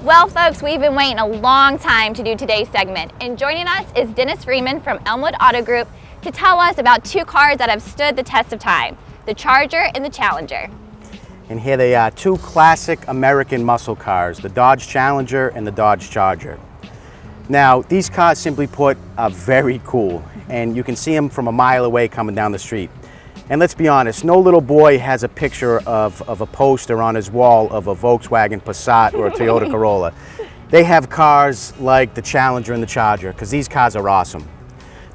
Well, folks, we've been waiting a long time to do today's segment, and joining us is Dennis Freeman from Elmwood Auto Group to tell us about two cars that have stood the test of time, the Charger and the Challenger. And here they are, two classic American muscle cars, the Dodge Challenger and the Dodge Charger. Now, these cars, simply put, are very cool, and you can see them from a mile away coming down the street. And let's be honest, no little boy has a picture of a poster on his wall of a Volkswagen Passat or a Toyota Corolla. They have cars like the Challenger and the Charger, because these cars are awesome.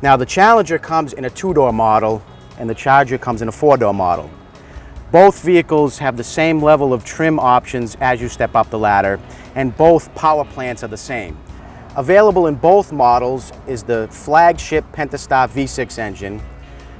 Now, the Challenger comes in a two-door model, and the Charger comes in a four-door model. Both vehicles have the same level of trim options as you step up the ladder, and both power plants are the same. Available in both models is the flagship Pentastar V6 engine,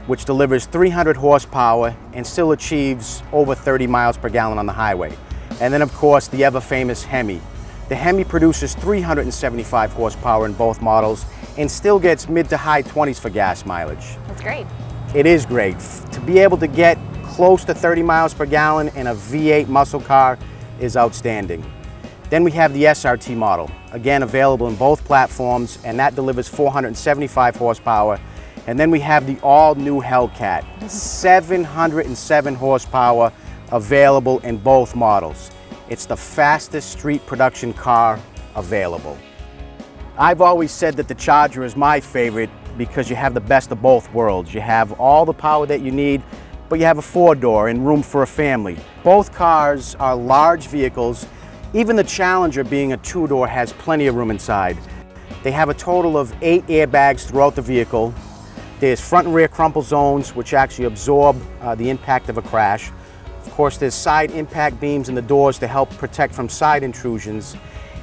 which delivers 300 horsepower and still achieves over 30 miles per gallon on the highway. And then, of course, the ever-famous Hemi. The Hemi produces 375 horsepower in both models and still gets mid to high 20s for gas mileage. That's great. It is great. To be able to get close to 30 miles per gallon in a V8 muscle car is outstanding. Then we have the SRT model, again available in both platforms, and that delivers 475 horsepower. And then we have the all-new Hellcat, 707 horsepower, available in both models. It's the fastest street production car available. I've always said that the Charger is my favorite because you have the best of both worlds. You have all the power that you need, but you have a four-door and room for a family. Both cars are large vehicles. Even the Challenger, being a two-door, has plenty of room inside. They have a total of 8 airbags throughout the vehicle. There's front and rear crumple zones, which actually absorb the impact of a crash. Of course, there's side impact beams in the doors to help protect from side intrusions.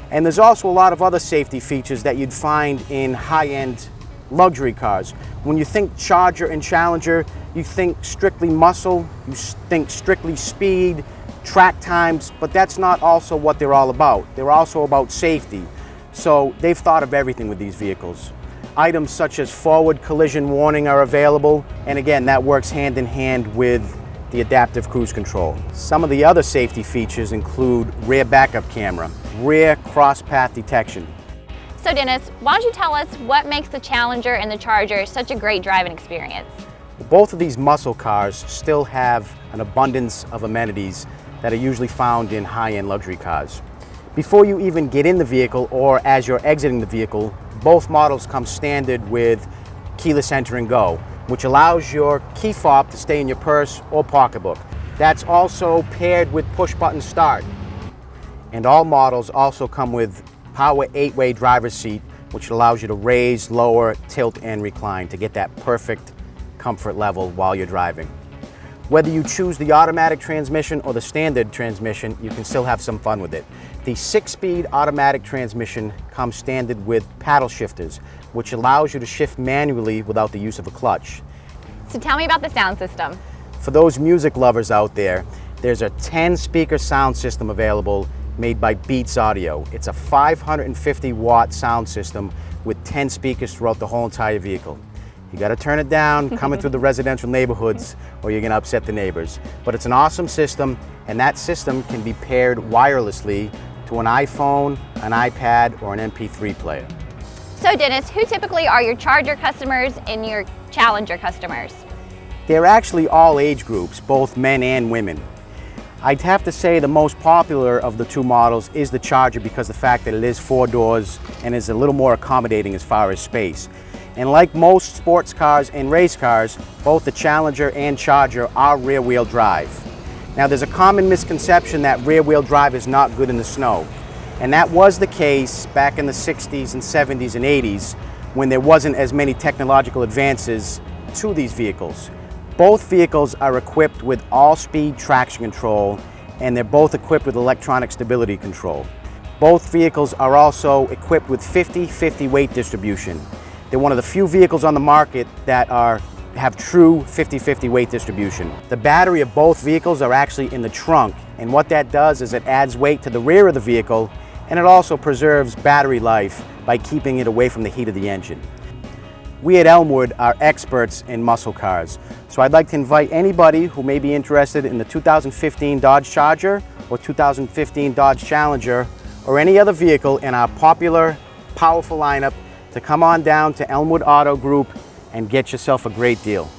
And there's also a lot of other safety features that you'd find in high-end luxury cars. When you think Charger and Challenger, you think strictly muscle, you think strictly speed, track times, but that's not also what they're all about. They're also about safety. So they've thought of everything with these vehicles. Items such as forward collision warning are available, and again, that works hand in hand with the adaptive cruise control. Some of the other safety features include rear backup camera, rear cross path detection. So Dennis, why don't you tell us what makes the Challenger and the Charger such a great driving experience? Both of these muscle cars still have an abundance of amenities that are usually found in high-end luxury cars. Before you even get in the vehicle or as you're exiting the vehicle, both models come standard with keyless enter and go, which allows your key fob to stay in your purse or pocketbook. That's also paired with push-button start. And all models also come with power 8-way driver's seat, which allows you to raise, lower, tilt, and recline to get that perfect comfort level while you're driving. Whether you choose the automatic transmission or the standard transmission, you can still have some fun with it. The 6-speed automatic transmission comes standard with paddle shifters, which allows you to shift manually without the use of a clutch. So tell me about the sound system. For those music lovers out there, there's a 10-speaker sound system available made by Beats Audio. It's a 550-watt sound system with 10 speakers throughout the whole entire vehicle. You got to turn it down coming through the residential neighborhoods or you're going to upset the neighbors. But it's an awesome system, and that system can be paired wirelessly to an iPhone, an iPad, or an MP3 player. So Dennis, who typically are your Charger customers and your Challenger customers? They're actually all age groups, both men and women. I'd have to say the most popular of the two models is the Charger because of the fact that it is 4 doors and is a little more accommodating as far as space. And like most sports cars and race cars, both the Challenger and Charger are rear-wheel drive. Now, there's a common misconception that rear-wheel drive is not good in the snow. And that was the case back in the 60s and 70s and 80s when there wasn't as many technological advances to these vehicles. Both vehicles are equipped with all-speed traction control, and they're both equipped with electronic stability control. Both vehicles are also equipped with 50-50 weight distribution. They're one of the few vehicles on the market that have true 50-50 weight distribution. The battery of both vehicles are actually in the trunk, and what that does is it adds weight to the rear of the vehicle, and it also preserves battery life by keeping it away from the heat of the engine. We at Elmwood are experts in muscle cars, so I'd like to invite anybody who may be interested in the 2015 Dodge Charger or 2015 Dodge Challenger or any other vehicle in our popular, powerful lineup to come on down to Elmwood Auto Group and get yourself a great deal.